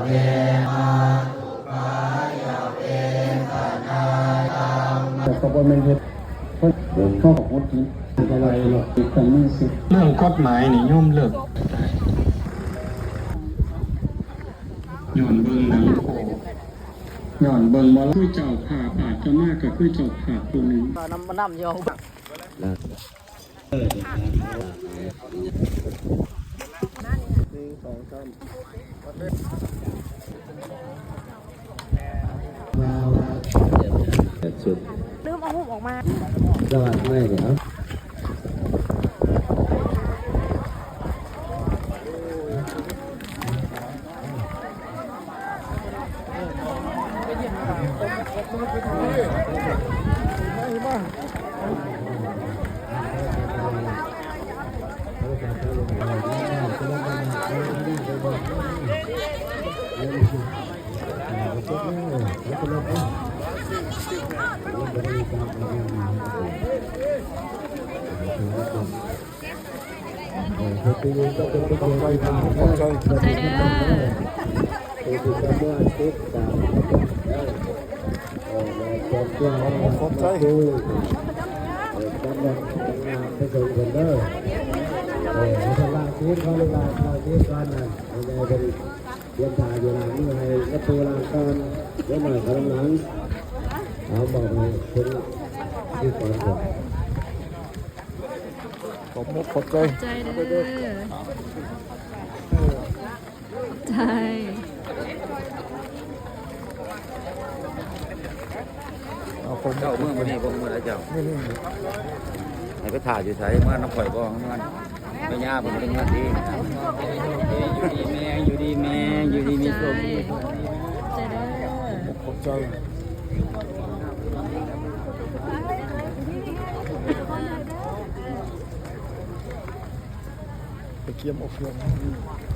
เวมาตุปายาเวทนาตังแต่ก็บ่แม่นเฮ็ดเพิ่นเดินเข้ากับคนที่อะไรหรอกอีกกันนี่สิเรื่องกฎหมายนี่ย่อมเลิกย้อนเบิ่งหนังโคย้อนเบิ่งบ่คือเจ้าภาพอาจจะมากก็คือเจ้าภาพผู้นึงน้ำโยงสุดลืมเอาหูออกมาสวัสดีเดี๋ยวขอบใจไปส่งคนเด้อทำลายชีวิตเขาเลยว่าเขาชีวิตกันนะยังไงเป็นเรียนถ่ายอยู่หลังนี่ให้กระตูลางกันเดี๋ยวหน่อยเขาหลังเขาบอกให้คนที่ก่อนก่อนขอบมุกขอบใจใจเด้อใจเจ้าเมื่อวันนี้ผมเมื่อไรเจ้าไหนก็ถ่ายอยู่ใส่เมื่อน้ำข่อยก็มันไม่ยากผมเป็นงานดีอยู่ดีแม่อยู่ดีมีสุขใจเด้อขอบใจไปเกี่ยมอกเกี่ยม